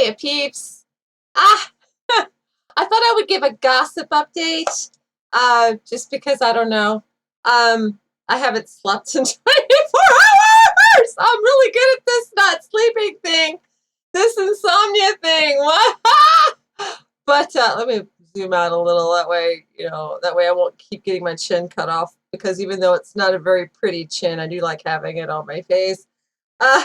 Hiya, peeps. Ah, I thought I would give a gossip update, just because I don't know. I haven't slept in 24 hours. I'm really good at this not sleeping thing, this insomnia thing. What? But let me zoom out a little. That way, that way I won't keep getting my chin cut off. Because even though it's not a very pretty chin, I do like having it on my face. Uh,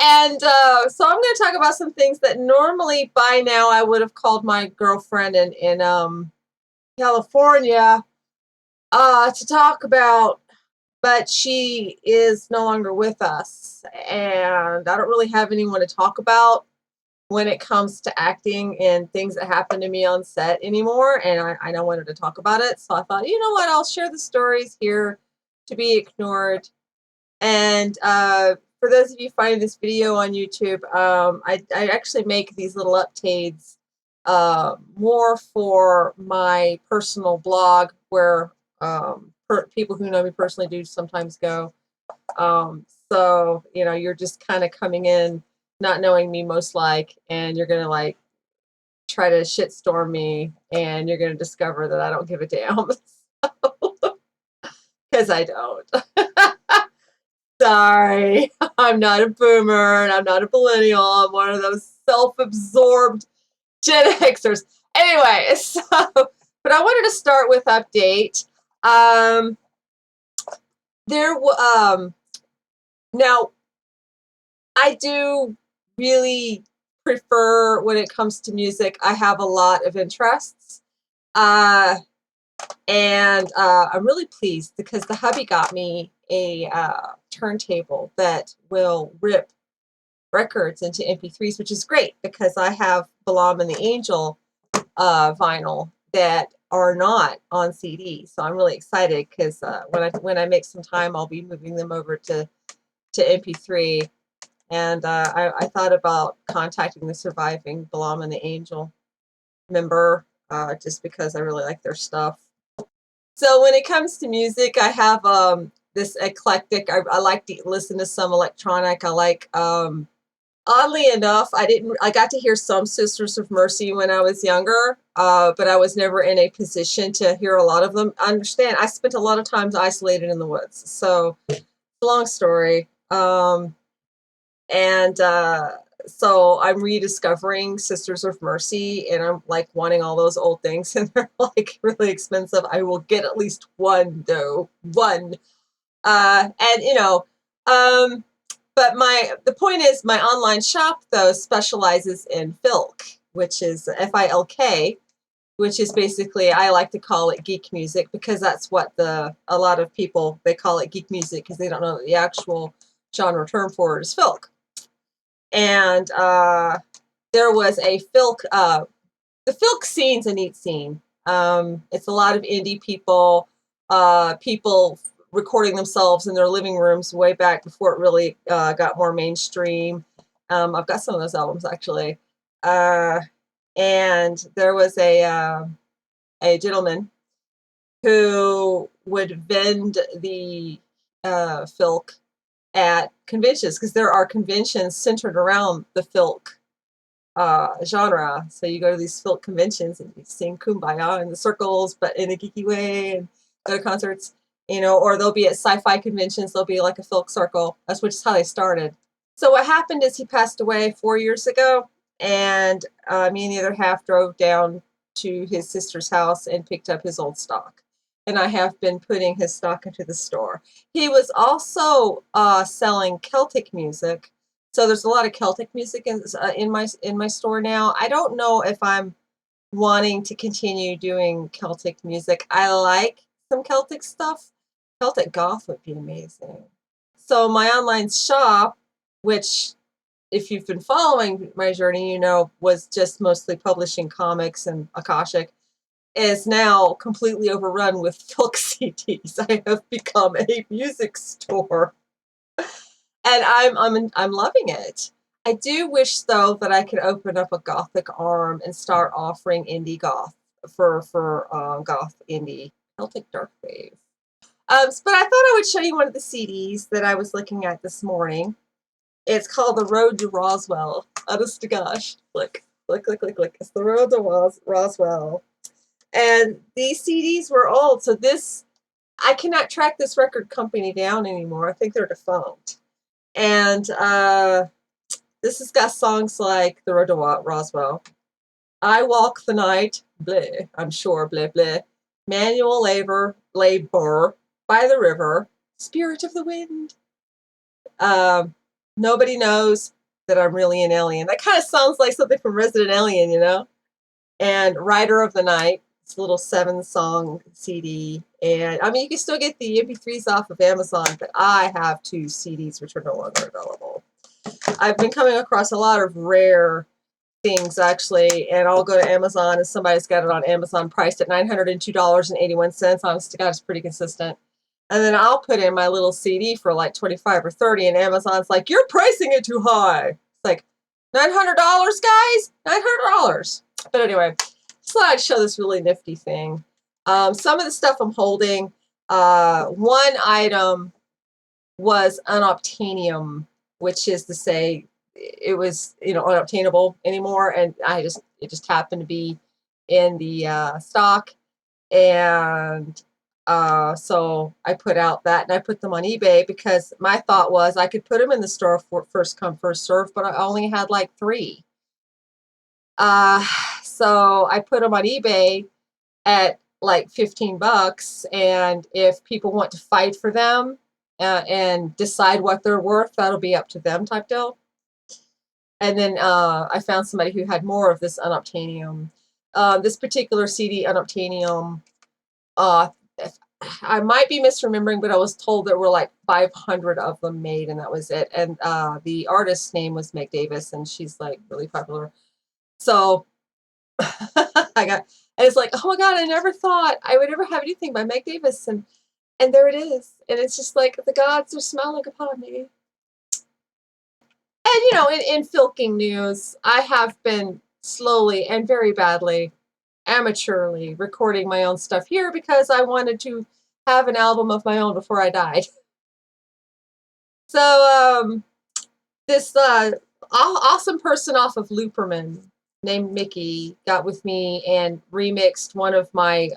And so I'm going to talk about some things that normally by now I would have called my girlfriend in California to talk about, but she is no longer with us. And I don't really have anyone to talk about when it comes to acting and things that happen to me on set anymore. And I don't want her to talk about it. So I thought, you know what, I'll share the stories here to be ignored. And for those of you finding this video on YouTube, I actually make these little uptades more for my personal blog where people who know me personally do sometimes go. So, you're just kind of coming in, not knowing me most and you're going to try to shitstorm me and you're going to discover that I don't give a damn. Because I don't. Sorry, I'm not a boomer and I'm not a millennial. I'm one of those self-absorbed Gen Xers. Anyway, but I wanted to start with update. Now I do really prefer when it comes to music. I have a lot of interests. And I'm really pleased because the hubby got me a turntable that will rip records into MP3s, which is great because I have Balaam and the Angel vinyl that are not on CD. So I'm really excited because when I make some time, I'll be moving them over to MP3. And I thought about contacting the surviving Balaam and the Angel member just because I really like their stuff. So when it comes to music, I have this eclectic. I like to listen to some electronic. I like, oddly enough, I got to hear some Sisters of Mercy when I was younger, but I was never in a position to hear a lot of them. I understand. I spent a lot of times isolated in the woods. So, long story. So I'm rediscovering Sisters of Mercy, and I'm wanting all those old things, and they're really expensive. I will get at least one though, one. But the point is, my online shop though specializes in filk, which is FILK, which is basically, I like to call it geek music because that's what a lot of people, they call it geek music because they don't know that the actual genre term for it is filk. And there was a filk. The filk scene's a neat scene. It's a lot of indie people, people recording themselves in their living rooms way back before it really got more mainstream. I've got some of those albums actually. And there was a gentleman who would vend the filk at conventions because there are conventions centered around the filk genre. So you go to these filk conventions and you sing Kumbaya in the circles, but in a geeky way, and go to concerts, or they'll be at sci-fi conventions. There'll be like a filk circle. That's which is how they started. So what happened is he passed away 4 years ago, and me and the other half drove down to his sister's house and picked up his old stock. And I have been putting his stock into the store. He was also selling Celtic music, so there's a lot of Celtic music in my store now. I don't know if I'm wanting to continue doing Celtic music. I like some Celtic stuff. Celtic goth would be amazing. So my online shop, which if you've been following my journey, was just mostly publishing comics and Akashic, is now completely overrun with filk CDs. I have become a music store, and I'm loving it. I do wish though that I could open up a gothic arm and start offering indie goth for goth indie Celtic dark wave. But I thought I would show you one of the CDs that I was looking at this morning. It's called The Road to Roswell Honest to gosh. Click, click, click, click, click. It's the road to Roswell. And these CDs were old, so I cannot track this record company down anymore. I think they're defunct. And this has got songs like The Road to Roswell, I Walk the Night, bleh, I'm sure, bleh, bleh, Manual Labor, By the River, Spirit of the Wind. Nobody Knows That I'm Really an Alien. That kind of sounds like something from Resident Alien, you know? And Rider of the Night. It's a little 7-song CD. And I mean, you can still get the MP3s off of Amazon, but I have 2 CDs which are no longer available. I've been coming across a lot of rare things, actually, and I'll go to Amazon and somebody's got it on Amazon priced at $902.81. Honest to God, it's pretty consistent. And then I'll put in my little CD for like 25 or 30, and Amazon's like, you're pricing it too high. It's like, $900, guys? $900. But anyway, just thought I'd show this really nifty thing. Some of the stuff I'm holding, one item was unobtainium, which is to say it was, unobtainable anymore, and it just happened to be in the stock, and so I put out that, and I put them on eBay because my thought was I could put them in the store for first come, first serve, but I only had like 3. So I put them on eBay at like $15, and if people want to fight for them and decide what they're worth, that'll be up to them type deal. And then I found somebody who had more of this unobtainium. This particular CD, unobtainium, I might be misremembering, but I was told there were like 500 of them made, and that was it. And the artist's name was Meg Davis, and she's like really popular. So and it's like, oh my God, I never thought I would ever have anything by Meg Davis, and there it is. And it's just like the gods are smiling upon me. And in filking news, I have been slowly and very badly, amateurly recording my own stuff here because I wanted to have an album of my own before I died. So this awesome person off of Looperman named Mickey got with me and remixed one of my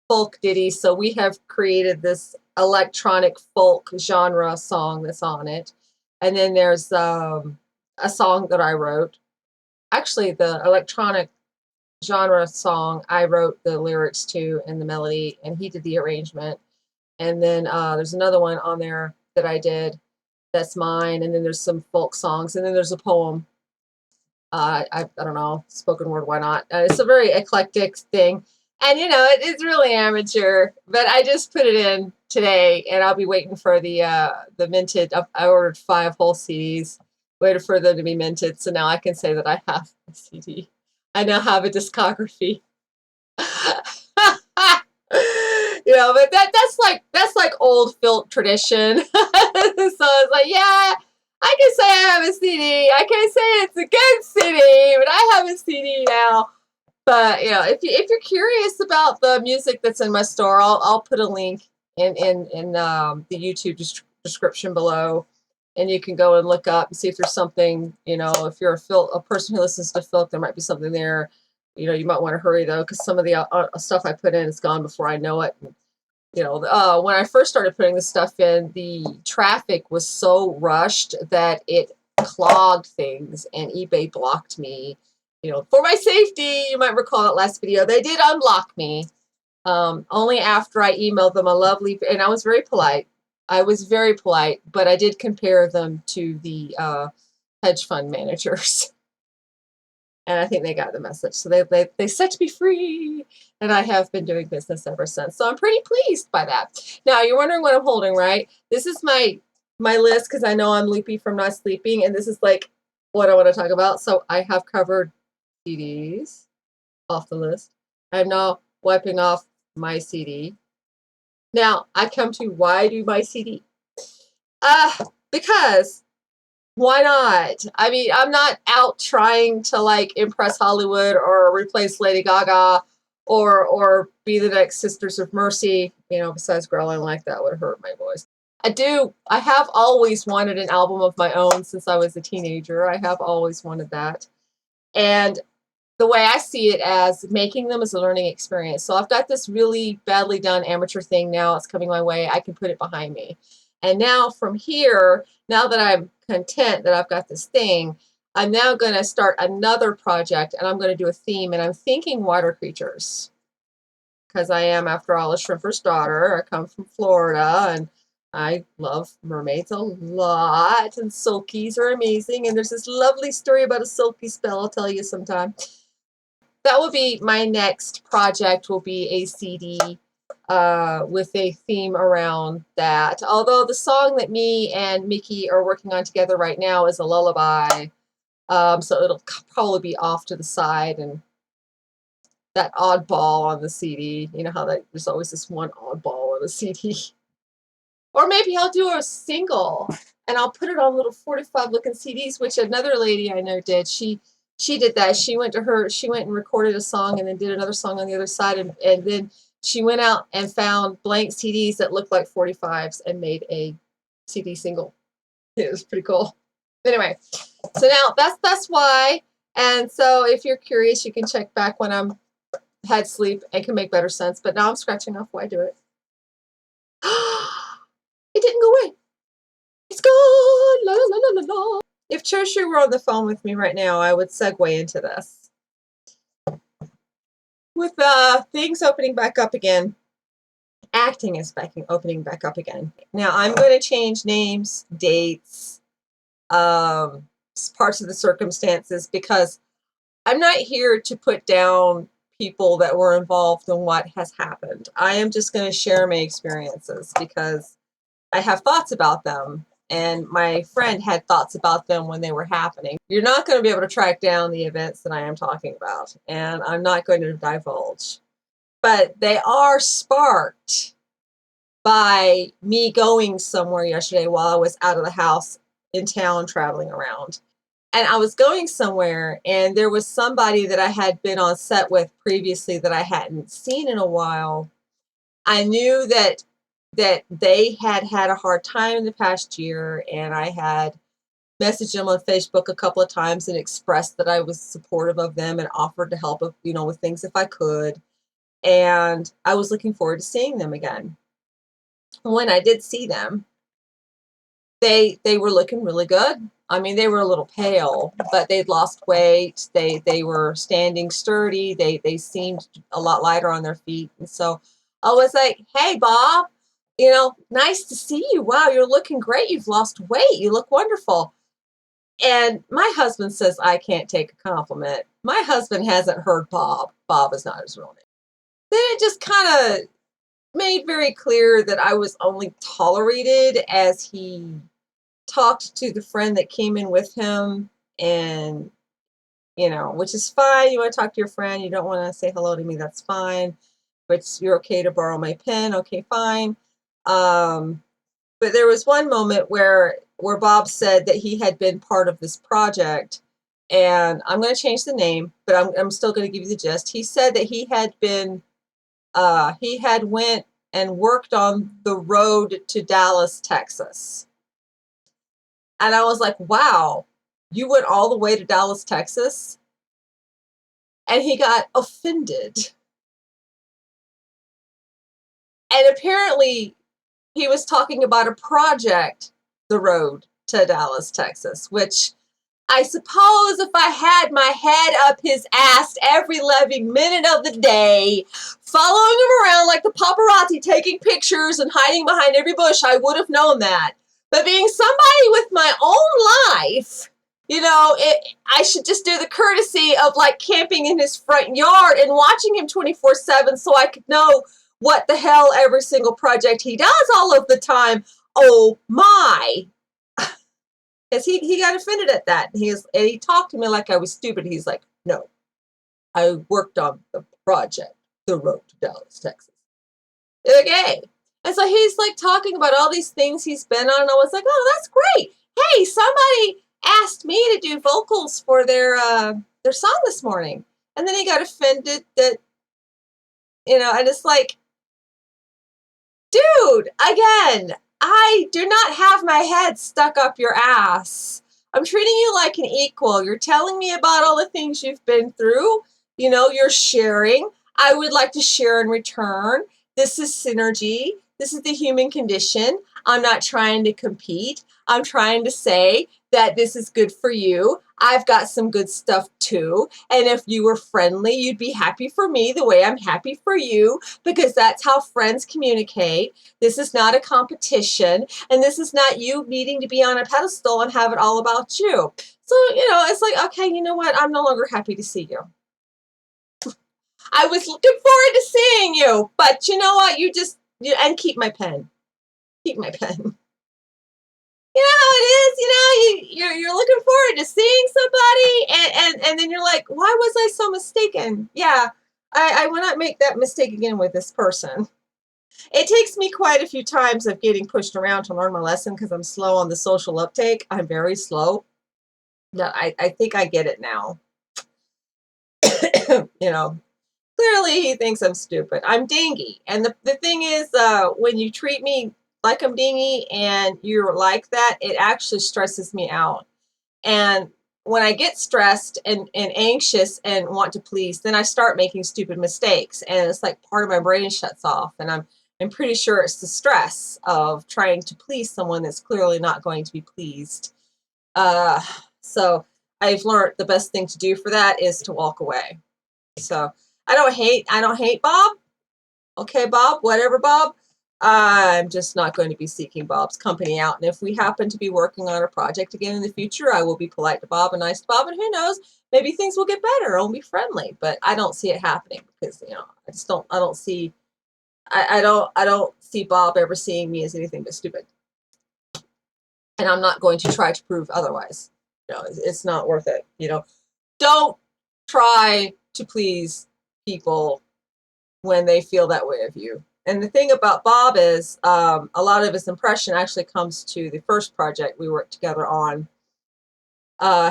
folk ditties. So we have created this electronic folk genre song that's on it. And then there's a song that I wrote. Actually, the electronic genre song, I wrote the lyrics to and the melody, and he did the arrangement. And then there's another one on there that I did that's mine. And then there's some folk songs. And then there's a poem. I don't know, spoken word, why not? It's a very eclectic thing. And, it's really amateur, but I just put it in today, and I'll be waiting for the minted. I ordered 5 whole CDs, waited for them to be minted, so now I can say that I have a CD. I now have a discography. But that's like old filk tradition. So it's like, yeah, I can say I have a CD. I can't say it's a good CD, but I have a CD now. But if you're curious about the music that's in my store, I'll put a link in the YouTube description below, and you can go and look up and see if there's something. If you're a person who listens to filk, there might be something there. You might want to hurry though, because some of the stuff I put in is gone before I know it. When I first started putting this stuff in, the traffic was so rushed that it clogged things, and eBay blocked me. For my safety, you might recall that last video, they did unblock me. Only after I emailed them a lovely, and I was very polite. But I did compare them to the hedge fund managers. And I think they got the message. So they set me free, and I have been doing business ever since. So I'm pretty pleased by that. Now, you're wondering what I'm holding, right? This is my list, because I know I'm loopy from not sleeping, and this is like what I want to talk about. So I have covered CDs off the list. I'm now wiping off my CD. Now, I come to why do my CD? Because why not? I mean, I'm not out trying to like impress Hollywood or replace Lady Gaga or be the next Sisters of Mercy, besides growling like that would hurt my voice. I have always wanted an album of my own since I was a teenager. I have always wanted that. And the way I see it as making them is a learning experience. So I've got this really badly done amateur thing now. It's coming my way. I can put it behind me. And now from here, now that I'm content that I've got this thing, I'm now going to start another project, and I'm going to do a theme. And I'm thinking water creatures, because I am, after all, a shrimper's daughter. I come from Florida, and I love mermaids a lot, and silkies are amazing. And there's this lovely story about a silky spell I'll tell you sometime. That will be my next project, will be a CD with a theme around that. Although the song that me and Mickey are working on together right now is a lullaby, so it'll probably be off to the side, and that oddball on the CD. You know how there's always this one oddball on a CD. Or maybe I'll do a single and I'll put it on little 45 looking CDs, which another lady I know did. She did that. She went and recorded a song and then did another song on the other side, and then she went out and found blank CDs that looked like 45s and made a CD single. It was pretty cool. Anyway, so now that's why. And so if you're curious, you can check back when I'm had sleep and can make better sense. But now I'm scratching off why I do it. It didn't go away. It's gone. La, la, la, la, la. If Choshu were on the phone with me right now, I would segue into this. With things opening back up again, acting is opening back up again. Now I'm going to change names, dates, parts of the circumstances, because I'm not here to put down people that were involved in what has happened. I am just going to share my experiences because I have thoughts about them, and my friend had thoughts about them when they were happening. You're not going to be able to track down the events that I am talking about, and I'm not going to divulge. But they are sparked by me going somewhere yesterday while I was out of the house in town traveling around. And I was going somewhere, and there was somebody that I had been on set with previously that I hadn't seen in a while. I knew that they had had a hard time in the past year, and I had messaged them on Facebook a couple of times and expressed that I was supportive of them and offered to help, with things if I could. And I was looking forward to seeing them again. When I did see them, they were looking really good. I mean, they were a little pale, but they'd lost weight. They were standing sturdy. They seemed a lot lighter on their feet. And so I was like, "Hey, Bob, nice to see you. Wow, you're looking great. You've lost weight. You look wonderful." And my husband says I can't take a compliment. My husband hasn't heard Bob. Bob is not his real name. Then it just kind of made very clear that I was only tolerated as he talked to the friend that came in with him, and which is fine. You want to talk to your friend, you don't want to say hello to me, that's fine. But you're okay to borrow my pen, okay, fine. But there was one moment where Bob said that he had been part of this project, and I'm going to change the name, but I'm still going to give you the gist. He said that he had went and worked on the road to Dallas, Texas. And I was like, "Wow, you went all the way to Dallas, Texas?" And he got offended. And apparently he was talking about a project, the road to Dallas, Texas, which I suppose if I had my head up his ass every living minute of the day, following him around like the paparazzi, taking pictures and hiding behind every bush, I would have known that. But being somebody with my own life, I should just do the courtesy of like camping in his front yard and watching him 24/7 so I could know what the hell every single project he does all of the time. Oh my. Because he got offended at that. And he talked to me like I was stupid. He's like, "No, I worked on the project, the road to Dallas, Texas." Okay. And so he's like talking about all these things he's been on. And I was like, "Oh, that's great. Hey, somebody asked me to do vocals for their song this morning." And then he got offended that, and it's like, dude, again, I do not have my head stuck up your ass. I'm treating you like an equal. You're telling me about all the things you've been through. You know, you're sharing. I would like to share in return. This is synergy. This is the human condition. I'm not trying to compete. I'm trying to say that this is good for you. I've got some good stuff too. And if you were friendly, you'd be happy for me the way I'm happy for you, because that's how friends communicate. This is not a competition, and this is not you needing to be on a pedestal and have it all about you. So, it's like, okay, you know what? I'm no longer happy to see you. I was looking forward to seeing you, but you know what? And keep my pen. Keep my pen. You know how it is, you're looking forward to seeing somebody, and then you're like, why was I so mistaken? Yeah, I will not make that mistake again with this person. It takes me quite a few times of getting pushed around to learn my lesson because I'm slow on the social uptake. I'm very slow. No, I think I get it now. Clearly he thinks I'm stupid. I'm dingy. And the thing is, when you treat me like I'm dingy and you're like that, it actually stresses me out. And when I get stressed and anxious and want to please, then I start making stupid mistakes. And it's like part of my brain shuts off. And I'm pretty sure it's the stress of trying to please someone that's clearly not going to be pleased. So I've learned the best thing to do for that is to walk away. So I don't hate Bob. Okay, Bob, whatever, Bob. I'm just not going to be seeking Bob's company out. And if we happen to be working on a project again in the future, I will be polite to Bob and nice to Bob. And who knows, maybe things will get better. I'll be friendly. But I don't see it happening because, I don't see Bob ever seeing me as anything but stupid. And I'm not going to try to prove otherwise. It's not worth it. Don't try to please people when they feel that way of you. And the thing about Bob is a lot of his impression actually comes to the first project we worked together on.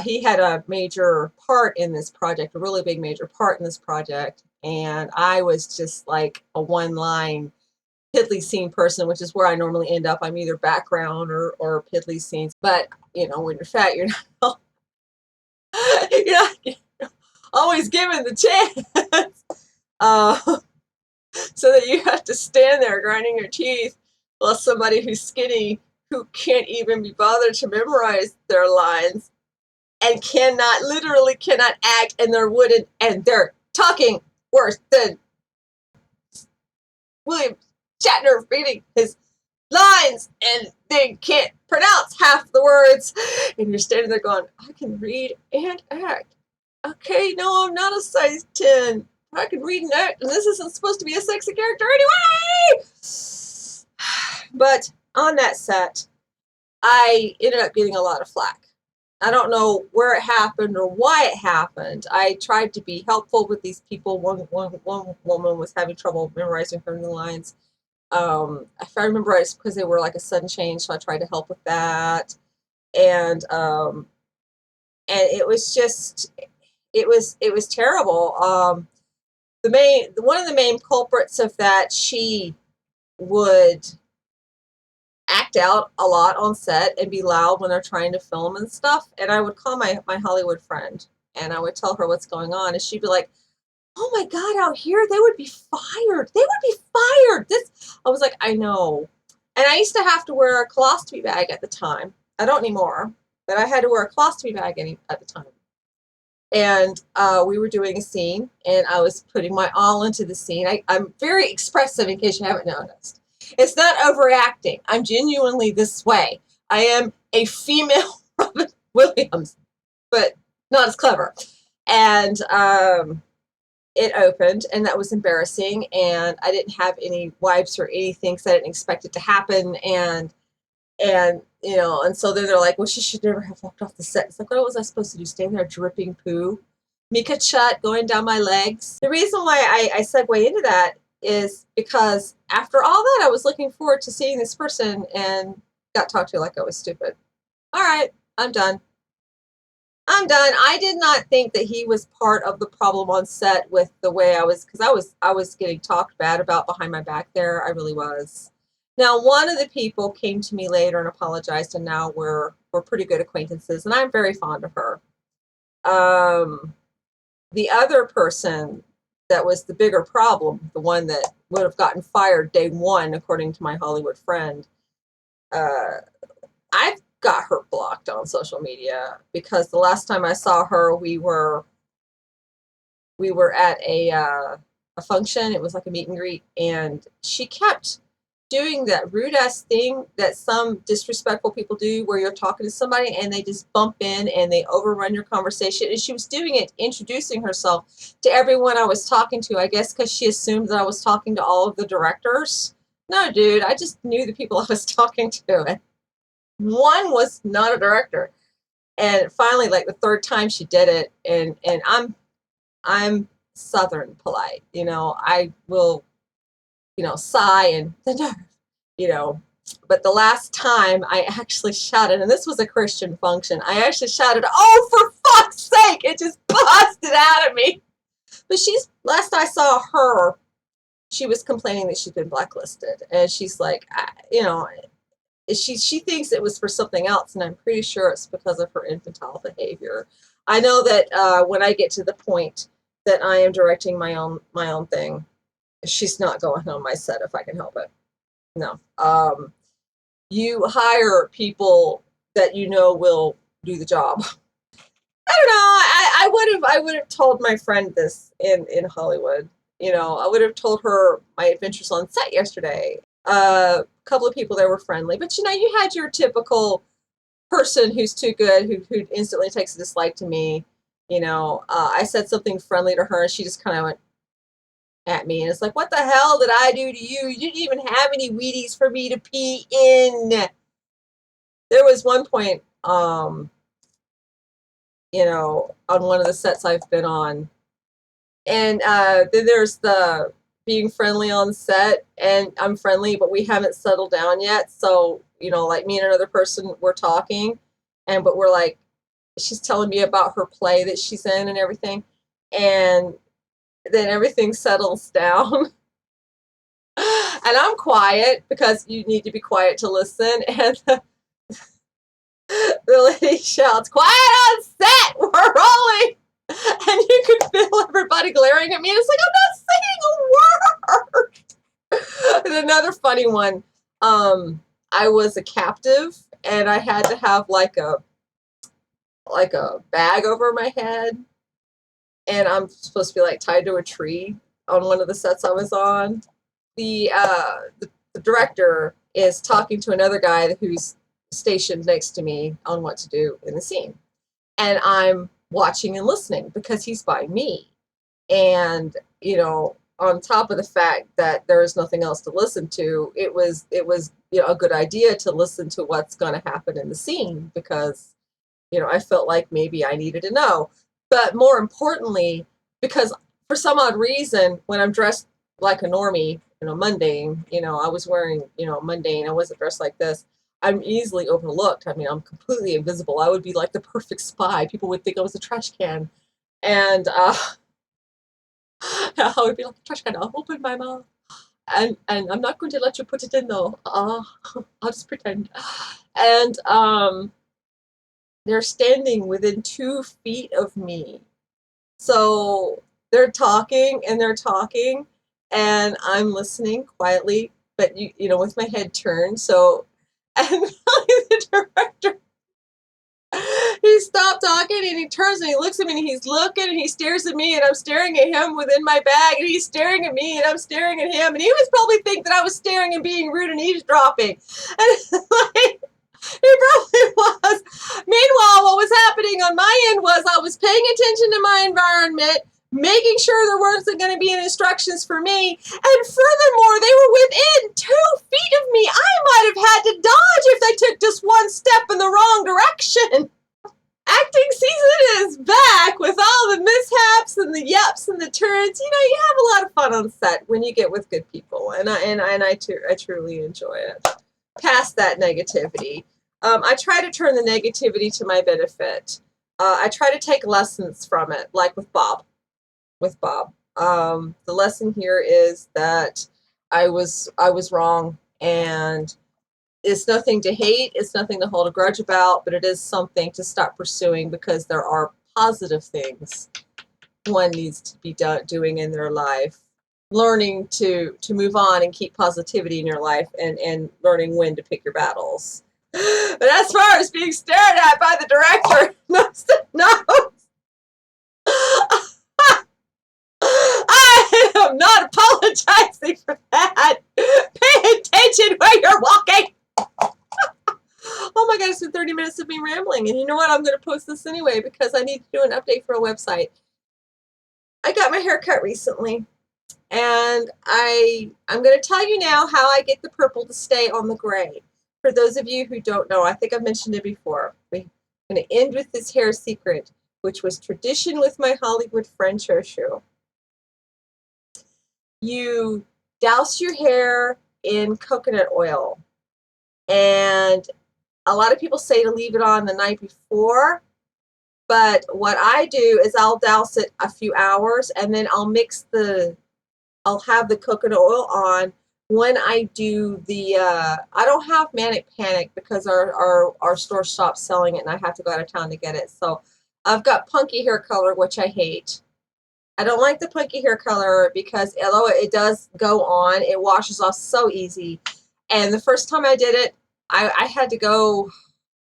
He had a major part in this project, a really big major part in this project. And I was just like a one-line piddly scene person, which is where I normally end up. I'm either background or piddly scenes. But, when you're fat, you're not, you're not always given the chance. So that you have to stand there grinding your teeth while somebody who's skinny, who can't even be bothered to memorize their lines and literally cannot act, and they're talking worse than William Shatner reading his lines, and they can't pronounce half the words, and you're standing there going, I can read and act. Okay, no, I'm not a size 10. I can read and act, and this isn't supposed to be a sexy character anyway! But on that set, I ended up getting a lot of flack. I don't know where it happened or why it happened. I tried to be helpful with these people. One woman was having trouble memorizing her new lines. If I remember, it's because they were like a sudden change, so I tried to help with that. And it was just, it was terrible. One of the main culprits of that, she would act out a lot on set and be loud when they're trying to film and stuff. And I would call my Hollywood friend and I would tell her what's going on, and she'd be like, oh my God, out here they would be fired. They would be fired. I was like, I know. And I used to have to wear a colostomy bag at the time. I don't anymore, but I had to wear a colostomy bag at the time. And we were doing a scene, and I was putting my all into the scene. I'm very expressive, in case you haven't noticed. It's not overacting. I'm genuinely this way. I am a female Robin Williams, but not as clever. And it opened, and that was embarrassing. And I didn't have any wipes or anything, so I didn't expect it to happen. And so then they're like, well, she should never have walked off the set. It's like, what was I supposed to do? Stand there dripping poo? Mika Chut going down my legs. The reason why I segue into that is because after all that, I was looking forward to seeing this person and got talked to like I was stupid. All right, I'm done. I did not think that he was part of the problem on set with the way I was, because I was getting talked bad about behind my back there. I really was. Now, one of the people came to me later and apologized, and now we're pretty good acquaintances, and I'm very fond of her. Um, the other person that was the bigger problem, the one that would have gotten fired day one, according to my Hollywood friend, uh, I've got her blocked on social media because the last time I saw her, we were at a function. It was like a meet and greet, and she kept doing that rude ass thing that some disrespectful people do, where you're talking to somebody and they just bump in and they overrun your conversation. And she was doing it, introducing herself to everyone I was talking to. I guess because she assumed that I was talking to all of the directors. No, dude, I just knew the people I was talking to, and one was not a director. And finally, like the third time she did it, and I'm Southern polite. I will, sigh and the nerve, you know. But the last time I actually shouted, and this was a Christian function, I actually shouted, "Oh, for fuck's sake!" It just busted out of me. But last I saw her, she was complaining that she's been blacklisted. And she's like, she thinks it was for something else, and I'm pretty sure it's because of her infantile behavior. I know that when I get to the point that I am directing my own thing, she's not going on my set if I can help it. No. You hire people that will do the job. I don't know. I would have told my friend this in Hollywood. I would have told her my adventures on set yesterday. A couple of people there were friendly, but you had your typical person who's too good, who instantly takes a dislike to me. I said something friendly to her, and she just kind of went at me, and it's like, what the hell did I do to you? You didn't even have any Wheaties for me to pee in. There was one point, on one of the sets I've been on, and then there's the being friendly on set, and I'm friendly, but we haven't settled down yet. So, like me and another person, we're talking, but we're like, she's telling me about her play that she's in and everything. And then everything settles down. And I'm quiet because you need to be quiet to listen. And the lady shouts, "Quiet on set! We're rolling!" And you can feel everybody glaring at me. And it's like, I'm not saying a word. And another funny one, I was a captive, and I had to have like a bag over my head, and I'm supposed to be like tied to a tree on one of the sets I was on. The director is talking to another guy who's stationed next to me on what to do in the scene, and I'm watching and listening because he's by me. And on top of the fact that there is nothing else to listen to, it was a good idea to listen to what's going to happen in the scene, because I felt like maybe I needed to know. But more importantly, because for some odd reason, when I'm dressed like a normie, mundane, I was wearing, mundane, I wasn't dressed like this, I'm easily overlooked. I mean, I'm completely invisible. I would be like the perfect spy. People would think I was a trash can. And I would be like a trash can. I'll open my mouth. And I'm not going to let you put it in, though. I'll just pretend. And they're standing within 2 feet of me. So they're talking and they're talking, and I'm listening quietly, but with my head turned. So, and the director, he stopped talking, and he turns and he looks at me, and he's looking and he stares at me, and I'm staring at him within my bag, and he's staring at me and I'm staring at him, and he was probably think that I was staring and being rude and eavesdropping. And like, it probably was. Meanwhile, what was happening on my end was I was paying attention to my environment, making sure there wasn't going to be any instructions for me. And furthermore, they were within 2 feet of me. I might have had to dodge if they took just one step in the wrong direction. Acting season is back with all the mishaps and the yeps and the turns. You have a lot of fun on set when you get with good people, and I truly enjoy it. Past that negativity, I try to turn the negativity to my benefit. I try to take lessons from it, like with Bob. The lesson here is that I was wrong, And it's nothing to hate, it's nothing to hold a grudge about, but it is something to stop pursuing because there are positive things one needs to be doing in their life. Learning to move on and keep positivity in your life, and learning when to pick your battles. But as far as being stared at by the director, no, I am not apologizing for that. Pay attention where you're walking. Oh my God, it's been 30 minutes of me rambling. And you know what? I'm going to post this anyway because I need to do an update for a website. I got my hair cut recently, and I'm going to tell you now how I get the purple to stay on the gray. For those of you who don't know, I think I've mentioned it before. We're going to end with this hair secret, which was tradition with my Hollywood friend Shoshu. You douse your hair in coconut oil, and a lot of people say to leave it on the night before, but what I do is I'll douse it a few hours, and then I'll have the coconut oil on when I do the, I don't have Manic Panic because our store stopped selling it and I have to go out of town to get it. So I've got Punky Hair Color, which I hate. I don't like the Punky Hair Color because although it does go on, it washes off so easy. And the first time I did it, I had to go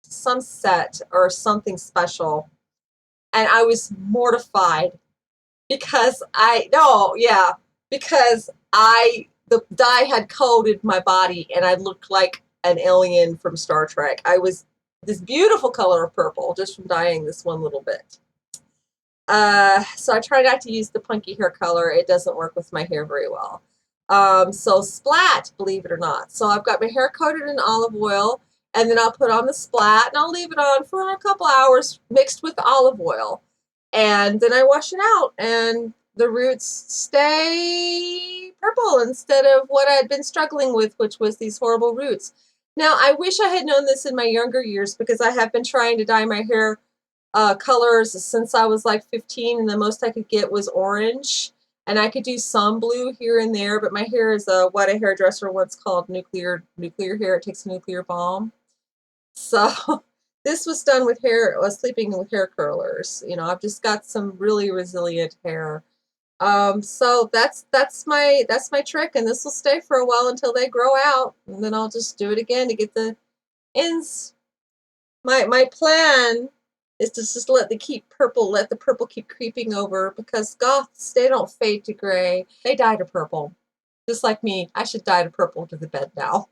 to some set or something special, and I was mortified because the dye had coated my body and I looked like an alien from Star Trek. I was this beautiful color of purple just from dyeing this one little bit. So I try not to use the Punky Hair Color. It doesn't work with my hair very well. So splat, believe it or not. So I've got my hair coated in olive oil, and then I'll put on the splat and I'll leave it on for a couple hours mixed with olive oil. And then I wash it out, and the roots stay purple instead of what I'd been struggling with, which was these horrible roots. Now, I wish I had known this in my younger years because I have been trying to dye my hair colors since I was like 15, and the most I could get was orange. And I could do some blue here and there, but my hair is what a hairdresser once called nuclear hair. It takes a nuclear bomb. So this was done with sleeping with hair curlers. You know, I've just got some really resilient hair. So that's my trick, and this will stay for a while until they grow out, and then I'll just do it again to get the ends. My plan is to just let the purple keep creeping over, because Goths, they don't fade to gray. They dye to purple. Just like me. I should dye to purple to the bed now.